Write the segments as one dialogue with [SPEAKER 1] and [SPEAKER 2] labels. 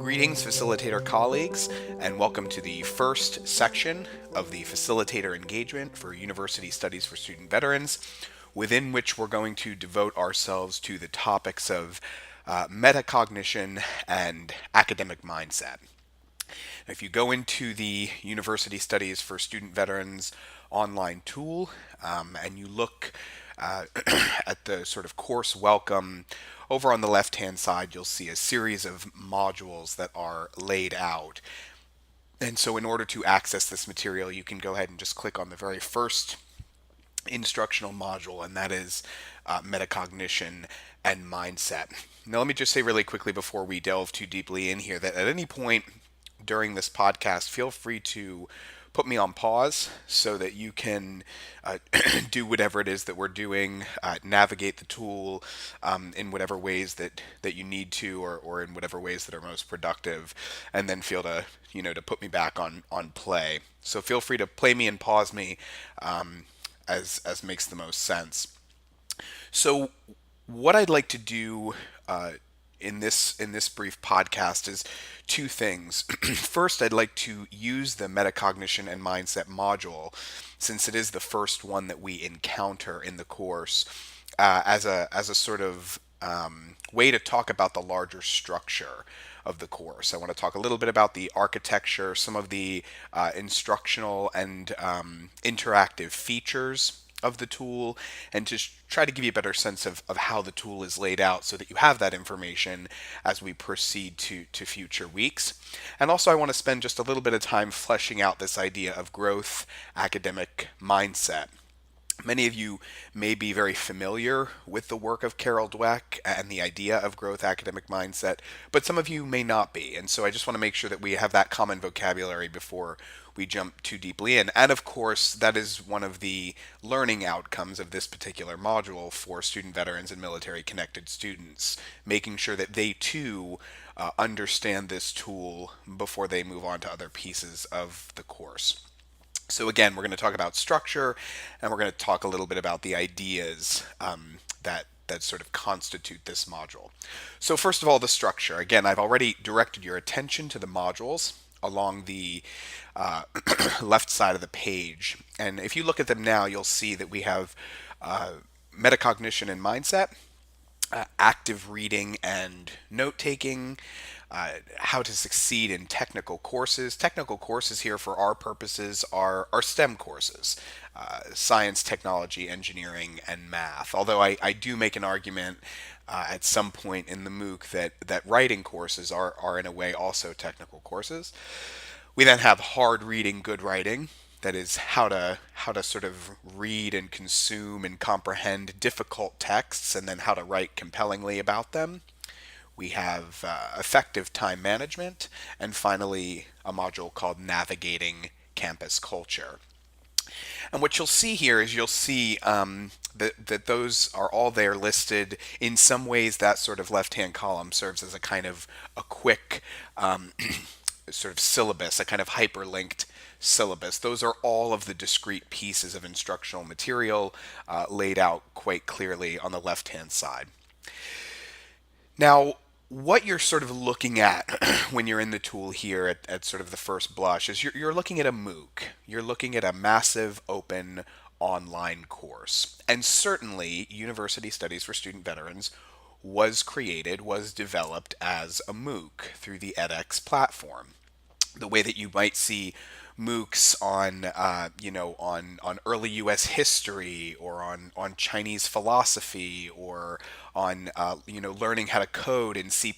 [SPEAKER 1] Greetings, facilitator colleagues, and welcome to the first section of the Facilitator Engagement for University Studies for Student Veterans, within which we're going to devote ourselves to the topics of metacognition and academic mindset. If you go into the University Studies for Student Veterans online tool and you look at the sort of course welcome, over on the left hand side you'll see a series of modules that are laid out. And so in order to access this material, you can go ahead and just click on the very first instructional module, and that is metacognition and mindset. Now, let me just say really quickly before we delve too deeply in here that at any point during this podcast, feel free to put me on pause so that you can do whatever it is that we're doing, navigate the tool in whatever ways that you need to, or in whatever ways that are most productive, and then feel to put me back on play. So feel free to play me and pause me as makes the most sense. So what I'd like to do in this brief podcast is two things. First, I'd like to use the metacognition and mindset module, since it is the first one that we encounter in the course, as a sort of way to talk about the larger structure of the course. I want to talk a little bit about the architecture, some of the instructional and interactive features of the tool, and to try to give you a better sense of how the tool is laid out so that you have that information as we proceed to future weeks. And also I want to spend just a little bit of time fleshing out this idea of growth academic mindset. Many of you may be very familiar with the work of Carol Dweck and the idea of growth academic mindset, but some of you may not be. And so I just want to make sure that we have that common vocabulary before we jump too deeply in. And of course, that is one of the learning outcomes of this particular module for student veterans and military connected students, making sure that they too understand this tool before they move on to other pieces of the course. So again, we're going to talk about structure, and we're going to talk a little bit about the ideas that sort of constitute this module. So first of all, the structure. Again, I've already directed your attention to the modules along the left side of the page. And if you look at them now, you'll see that we have metacognition and mindset, active reading and note-taking, how to succeed in technical courses. Technical courses here for our purposes are STEM courses, science, technology, engineering, and math. Although I do make an argument at some point in the MOOC that writing courses are in a way also technical courses. We then have hard reading, good writing. That is how to sort of read and consume and comprehend difficult texts, and then how to write compellingly about them. We have effective time management, and finally a module called navigating campus culture. And what you'll see here is you'll see that those are all there listed. In some ways, that sort of left-hand column serves as a kind of a quick sort of syllabus, a kind of hyperlinked syllabus. Those are all of the discrete pieces of instructional material laid out quite clearly on the left-hand side. Now, what you're sort of looking at when you're in the tool here at sort of the first blush is you're looking at a MOOC. You're looking at a massive open online course. And certainly, University Studies for Student Veterans was developed as a MOOC through the edX platform. The way that you might see MOOCs on early U.S. history, or on Chinese philosophy, or on learning how to code in C++.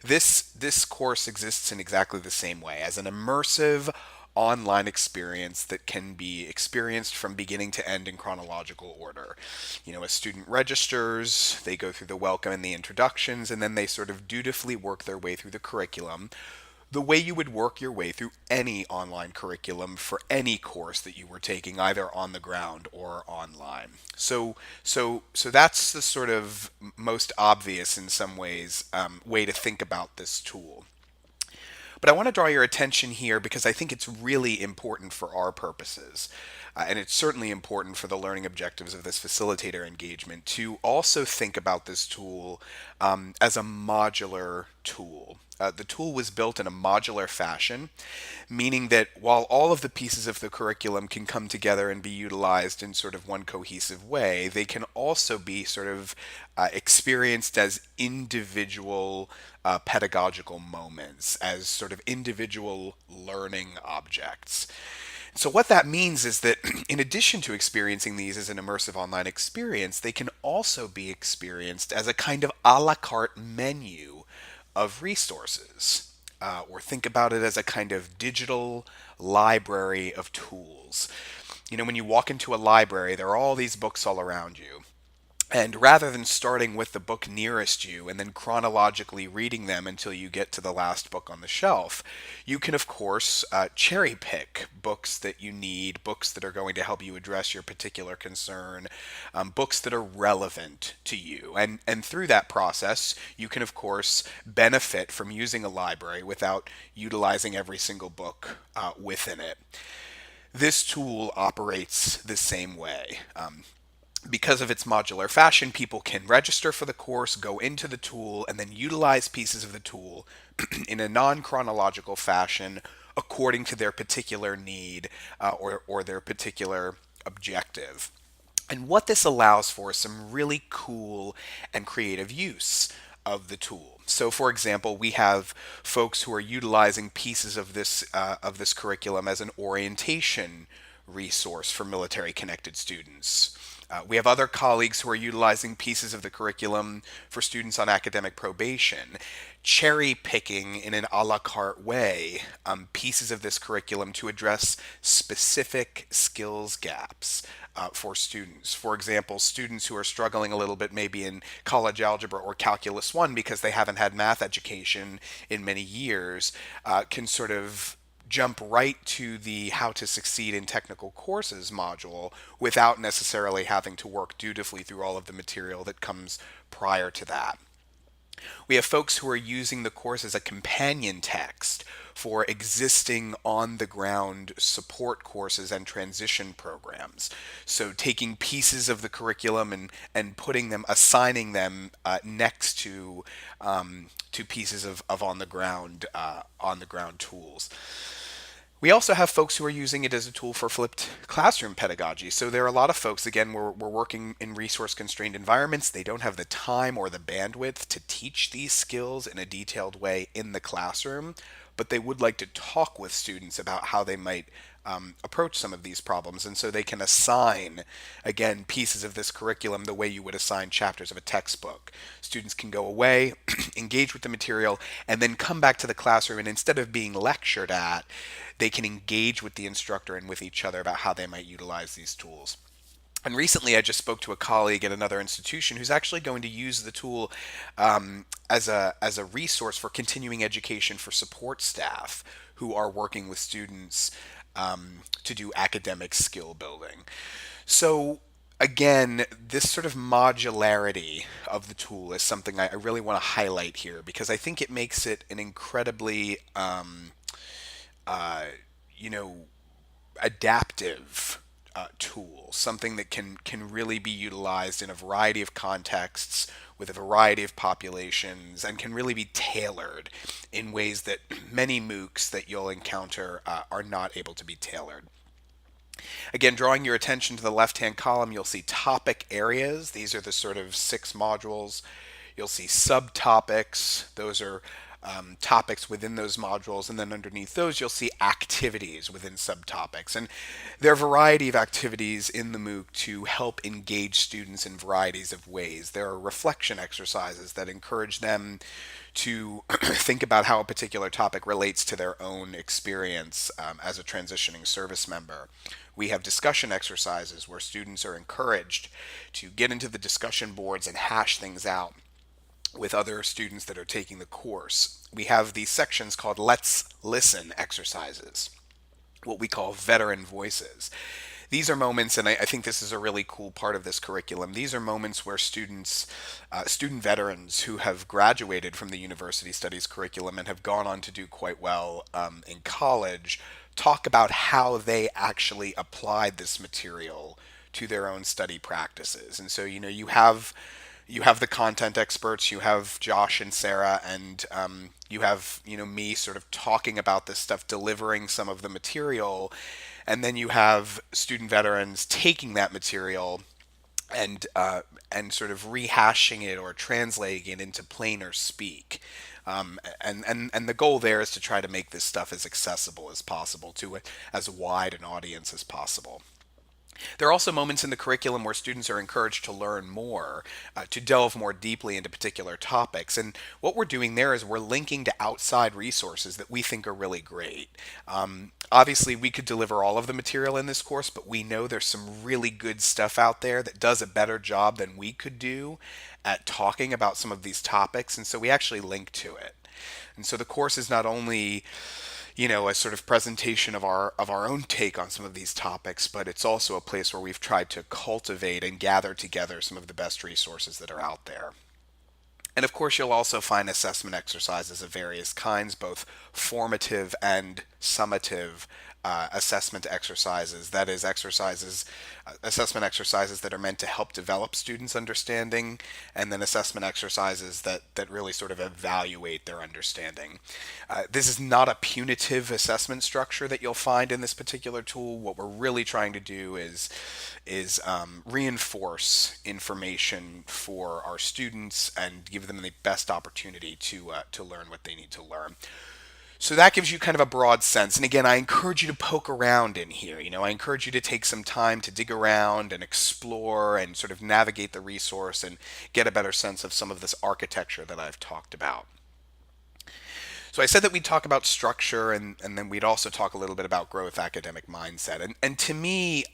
[SPEAKER 1] This course exists in exactly the same way, as an immersive online experience that can be experienced from beginning to end in chronological order. A student registers, they go through the welcome and the introductions, and then they sort of dutifully work their way through the curriculum, the way you would work your way through any online curriculum for any course that you were taking, either on the ground or online. So that's the sort of most obvious, in some ways, way to think about this tool. But I want to draw your attention here because I think it's really important for our purposes. and it's certainly important for the learning objectives of this facilitator engagement to also think about this tool as a modular tool. The tool was built in a modular fashion, meaning that while all of the pieces of the curriculum can come together and be utilized in sort of one cohesive way, they can also be sort of experienced as individual pedagogical moments, as sort of individual learning objects. So, what that means is that in addition to experiencing these as an immersive online experience, they can also be experienced as a kind of a la carte menu of resources. Or think about it as a kind of digital library of tools. You know, when you walk into a library, there are all these books all around you. And rather than starting with the book nearest you and then chronologically reading them until you get to the last book on the shelf, you can, of course, cherry pick books that you need, books that are going to help you address your particular concern, books that are relevant to you. And through that process, you can, of course, benefit from using a library without utilizing every single book within it. This tool operates the same way. Because of its modular fashion, people can register for the course, go into the tool, and then utilize pieces of the tool in a non chronological fashion according to their particular need or their particular objective. And what this allows for is some really cool and creative use of the tool. So, for example, we have folks who are utilizing pieces of this curriculum as an orientation resource for military connected students. We have other colleagues who are utilizing pieces of the curriculum for students on academic probation, cherry picking in an a la carte way pieces of this curriculum to address specific skills gaps for students. For example, students who are struggling a little bit maybe in college algebra or calculus 1 because they haven't had math education in many years can sort of jump right to the How to Succeed in Technical Courses module without necessarily having to work dutifully through all of the material that comes prior to that. We have folks who are using the course as a companion text for existing on the ground support courses and transition programs. So taking pieces of the curriculum and putting them, assigning them next to pieces of on the ground tools. We also have folks who are using it as a tool for flipped classroom pedagogy. So there are a lot of folks, again, we're working in resource constrained environments. They don't have the time or the bandwidth to teach these skills in a detailed way in the classroom, but they would like to talk with students about how they might approach some of these problems. And so they can assign, again, pieces of this curriculum the way you would assign chapters of a textbook. Students can go away, engage with the material, and then come back to the classroom. And instead of being lectured at, they can engage with the instructor and with each other about how they might utilize these tools. And recently, I just spoke to a colleague at another institution who's actually going to use the tool as a resource for continuing education for support staff who are working with students to do academic skill building. So again, this sort of modularity of the tool is something I really want to highlight here because I think it makes it an incredibly uh, you know, adaptive tool, something that can really be utilized in a variety of contexts with a variety of populations and can really be tailored in ways that many MOOCs that you'll encounter are not able to be tailored. Again, drawing your attention to the left-hand column, you'll see topic areas. These are the sort of 6 modules. You'll see subtopics. Those are topics within those modules, and then underneath those you'll see activities within subtopics. And there are a variety of activities in the MOOC to help engage students in varieties of ways. There are reflection exercises that encourage them to think about how a particular topic relates to their own experience as a transitioning service member. We have discussion exercises where students are encouraged to get into the discussion boards and hash things out with other students that are taking the course. We have these sections called Let's Listen exercises, what we call veteran voices. These are moments, and I think this is a really cool part of this curriculum, these are moments where students, student veterans who have graduated from the university studies curriculum and have gone on to do quite well in college, talk about how they actually applied this material to their own study practices. And so, you have the content experts, you have Josh and Sarah, and you have me sort of talking about this stuff, delivering some of the material, and then you have student veterans taking that material and sort of rehashing it or translating it into plainer speak. And the goal there is to try to make this stuff as accessible as possible to as wide an audience as possible. There are also moments in the curriculum where students are encouraged to learn more, to delve more deeply into particular topics. And what we're doing there is we're linking to outside resources that we think are really great. Obviously, we could deliver all of the material in this course, but we know there's some really good stuff out there that does a better job than we could do at talking about some of these topics. And so we actually link to it. And so the course is not only a sort of presentation of our own take on some of these topics, but it's also a place where we've tried to cultivate and gather together some of the best resources that are out there. And of course, you'll also find assessment exercises of various kinds, both formative and summative assessment exercises. That is, assessment exercises that are meant to help develop students' understanding, and then assessment exercises that really sort of evaluate their understanding. This is not a punitive assessment structure that you'll find in this particular tool. What we're really trying to do is reinforce information for our students and give them the best opportunity to learn what they need to learn. So that gives you kind of a broad sense. And again, I encourage you to poke around in here. I encourage you to take some time to dig around and explore and sort of navigate the resource and get a better sense of some of this architecture that I've talked about. So I said that we'd talk about structure, and then we'd also talk a little bit about growth academic mindset. And to me,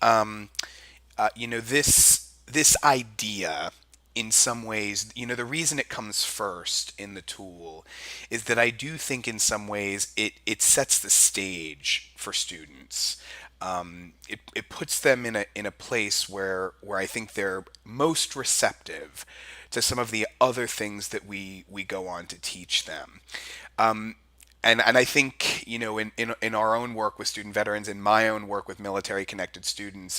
[SPEAKER 1] this idea, in some ways, the reason it comes first in the tool is that I do think in some ways it sets the stage for students. It puts them in a place where I think they're most receptive to some of the other things that we go on to teach them. And I think, in our own work with student veterans, in my own work with military connected students,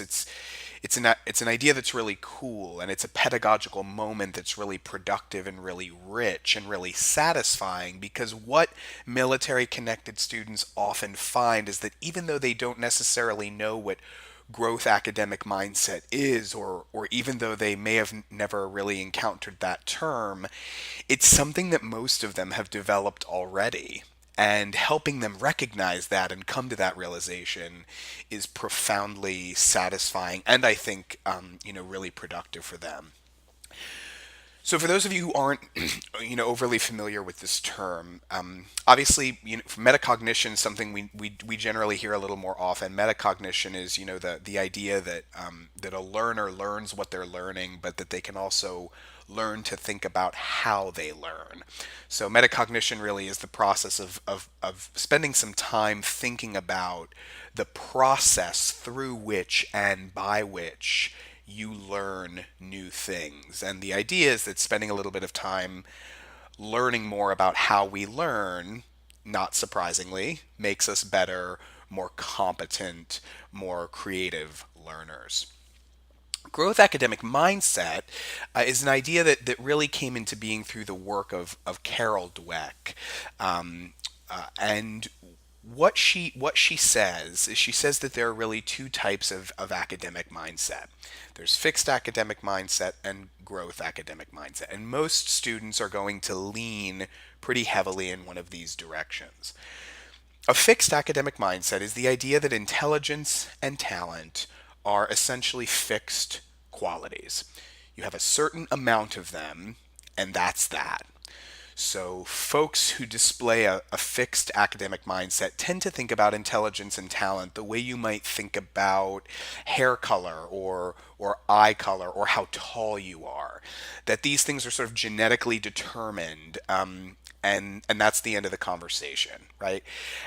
[SPEAKER 1] it's an idea that's really cool, and it's a pedagogical moment that's really productive and really rich and really satisfying, because what military connected students often find is that even though they don't necessarily know what growth academic mindset is, or even though they may have never really encountered that term, it's something that most of them have developed already. And helping them recognize that and come to that realization is profoundly satisfying, and I think really productive for them. So for those of you who aren't overly familiar with this term, obviously metacognition is something we generally hear a little more often. Metacognition is the idea that that a learner learns what they're learning, but that they can also learn to think about how they learn. So metacognition really is the process of spending some time thinking about the process through which and by which you learn new things. And the idea is that spending a little bit of time learning more about how we learn, not surprisingly, makes us better, more competent, more creative learners. Growth academic mindset is an idea that really came into being through the work of Carol Dweck. And what she says is, she says that there are really two types of academic mindset. There's fixed academic mindset and growth academic mindset. And most students are going to lean pretty heavily in one of these directions. A fixed academic mindset is the idea that intelligence and talent are essentially fixed qualities. You have a certain amount of them, and that's that. So folks who display a fixed academic mindset tend to think about intelligence and talent the way you might think about hair color or eye color or how tall you are. That these things are sort of genetically determined, and that's the end of the conversation, right?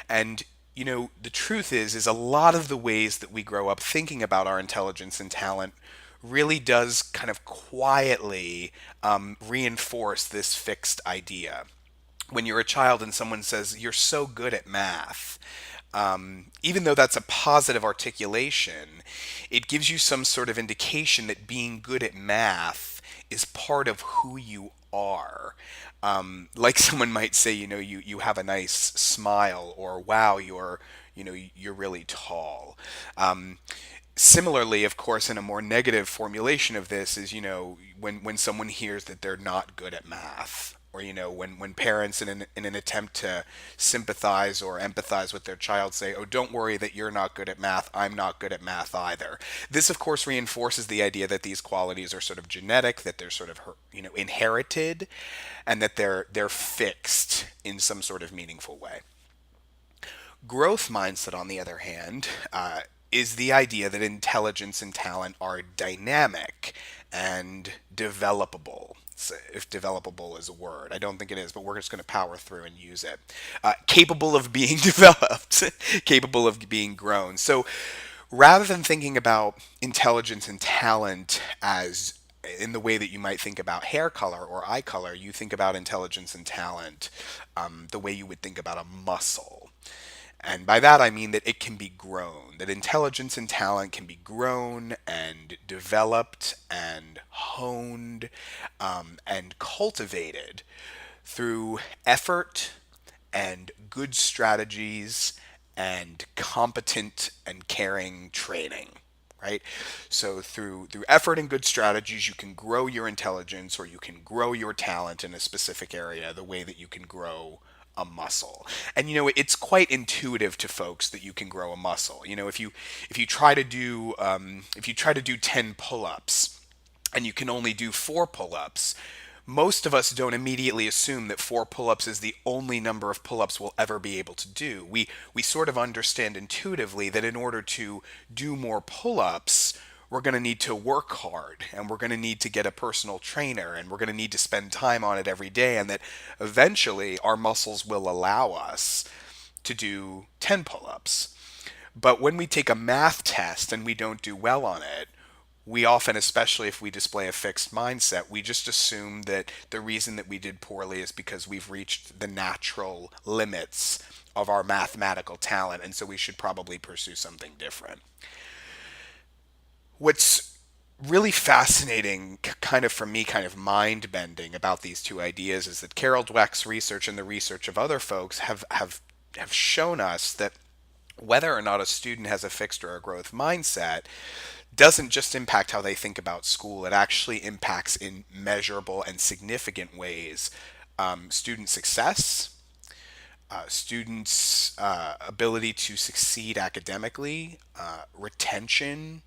[SPEAKER 1] And the truth is a lot of the ways that we grow up thinking about our intelligence and talent really does kind of quietly reinforce this fixed idea. When you're a child and someone says, "You're so good at math," Even though that's a positive articulation, it gives you some sort of indication that being good at math is part of who you are. Like someone might say, you have a nice smile, or wow, you're really tall. Um, Similarly, of course, in a more negative formulation of this is, when someone hears that they're not good at math, or, when parents in an attempt to sympathize or empathize with their child say, oh, don't worry that you're not good at math, I'm not good at math either. This, of course, reinforces the idea that these qualities are sort of genetic, that they're sort of, inherited, and that they're fixed in some sort of meaningful way. Growth mindset, on the other hand, is the idea that intelligence and talent are dynamic and developable. So if developable is a word, I don't think it is, but we're just going to power through and use it. Capable of being developed, capable of being grown. So rather than thinking about intelligence and talent as in the way that you might think about hair color or eye color, you think about intelligence and talent the way you would think about a muscle. And by that I mean that it can be grown, that intelligence and talent can be grown and developed and honed and cultivated through effort and good strategies and competent and caring training. Right? So through effort and good strategies, you can grow your intelligence, or you can grow your talent in a specific area the way that you can grow a muscle. And it's quite intuitive to folks that you can grow a muscle. If you try to do 10 pull-ups and you can only do 4 pull-ups, most of us don't immediately assume that 4 pull-ups is the only number of pull-ups we'll ever be able to do. We sort of understand intuitively that in order to do more pull-ups, we're going to need to work hard, and we're going to need to get a personal trainer, and we're going to need to spend time on it every day, and that eventually our muscles will allow us to do 10 pull-ups. But when we take a math test and we don't do well on it, we often, especially if we display a fixed mindset, we just assume that the reason that we did poorly is because we've reached the natural limits of our mathematical talent, and so we should probably pursue something different. What's really fascinating, kind of for me, kind of mind bending about these two ideas is that Carol Dweck's research and the research of other folks have shown us that whether or not a student has a fixed or a growth mindset doesn't just impact how they think about school, it actually impacts in measurable and significant ways student success, students' ability to succeed academically, retention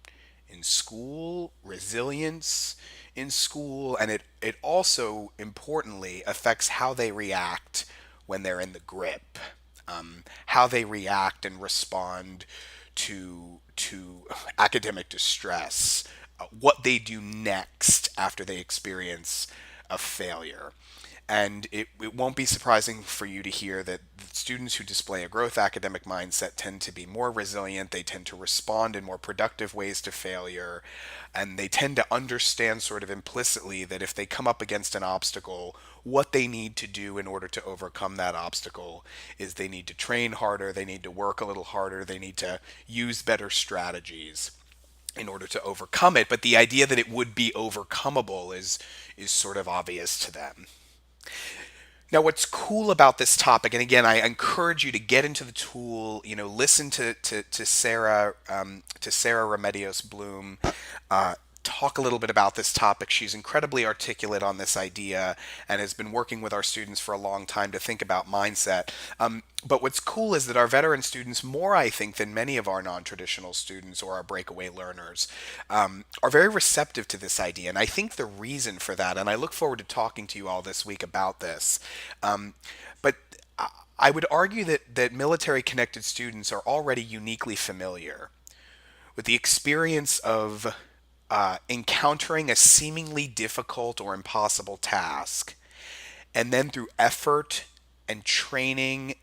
[SPEAKER 1] in school, resilience in school, and it also importantly affects how they react when they're in the grip, how they react and respond to academic distress, what they do next after they experience a failure. And it won't be surprising for you to hear that students who display a growth academic mindset tend to be more resilient, they tend to respond in more productive ways to failure, and they tend to understand sort of implicitly that if they come up against an obstacle, what they need to do in order to overcome that obstacle is they need to train harder, they need to work a little harder, they need to use better strategies in order to overcome it. But the idea that it would be overcomable is sort of obvious to them. Now, what's cool about this topic, and again, I encourage you to get into the tool. Listen to Sarah Remedios Bloom talk a little bit about this topic. She's incredibly articulate on this idea and has been working with our students for a long time to think about mindset. But what's cool is that our veteran students, more I think than many of our non-traditional students or our breakaway learners, are very receptive to this idea. And I think the reason for that, and I look forward to talking to you all this week about this, but I would argue that military-connected students are already uniquely familiar with the experience of encountering a seemingly difficult or impossible task, and then through effort and training,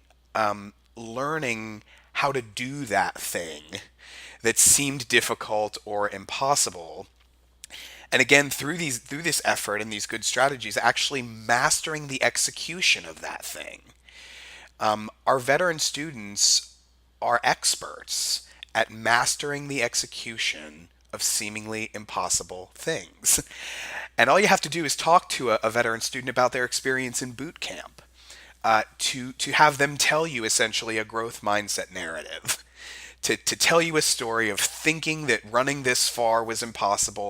[SPEAKER 1] learning how to do that thing that seemed difficult or impossible. And again, through this effort and these good strategies, actually mastering the execution of that thing. Our veteran students are experts at mastering the execution of seemingly impossible things. And all you have to do is talk to a veteran student about their experience in boot camp, to have them tell you essentially a growth mindset narrative. To tell you a story of thinking that running this far was impossible,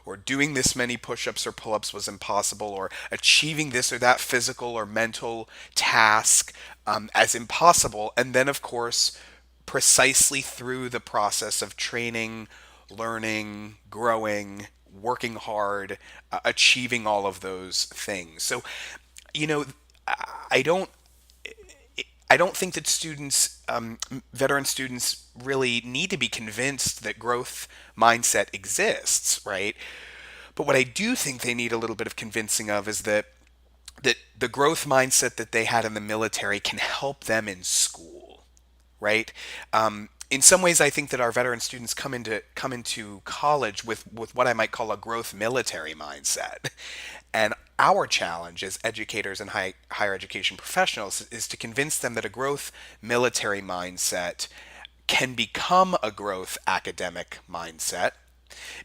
[SPEAKER 1] or doing this many push-ups or pull-ups was impossible, or achieving this or that physical or mental task as impossible. And then, of course, precisely through the process of training, learning, growing, working hard, achieving all of those things. So, you know, I don't I don't think that students, veteran students, really need to be convinced that growth mindset exists, right? But what I do think they need a little bit of convincing of is that the growth mindset that they had in the military can help them in school, right? In some ways, I think that our veteran students come into college with what I might call a growth military mindset, and our challenge as educators and higher education professionals is to convince them that a growth military mindset can become a growth academic mindset,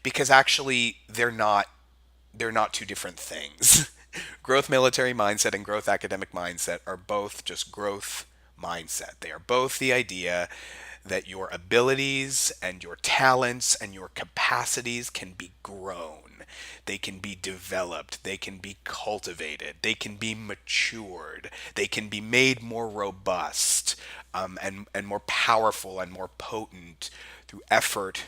[SPEAKER 1] because actually they're not two different things. Growth military mindset and growth academic mindset are both just growth mindset. They are both the idea that your abilities and your talents and your capacities can be grown. They can be developed. They can be cultivated. They can be matured. They can be made more robust, and more powerful and more potent through effort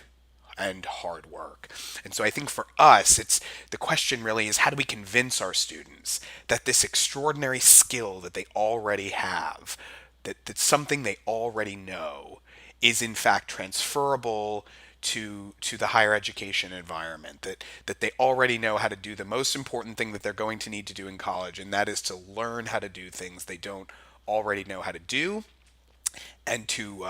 [SPEAKER 1] and hard work. And so I think for us, it's the question really is, how do we convince our students that this extraordinary skill that they already have, that's something they already know, is in fact transferable to the higher education environment, that they already know how to do the most important thing that they're going to need to do in college, and that is to learn how to do things they don't already know how to do, and to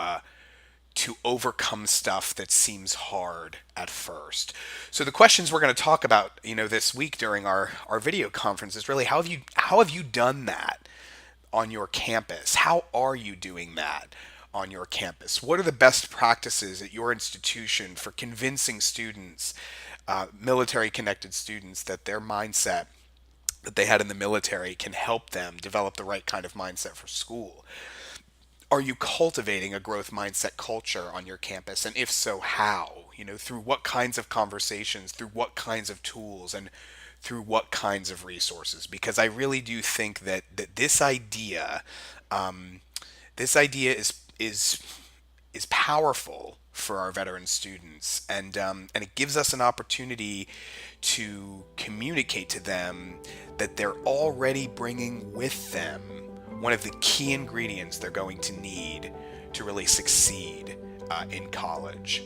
[SPEAKER 1] overcome stuff that seems hard at first. So the questions we're going to talk about, this week during our video conference is really, how have you done that on your campus? How are you doing that on your campus? What are the best practices at your institution for convincing students, military connected students, that their mindset that they had in the military can help them develop the right kind of mindset for school? Are you cultivating a growth mindset culture on your campus? And if so, how? Through what kinds of conversations, through what kinds of tools, and through what kinds of resources? Because I really do think that this idea is powerful for our veteran students, and it gives us an opportunity to communicate to them that they're already bringing with them one of the key ingredients they're going to need to really succeed in college.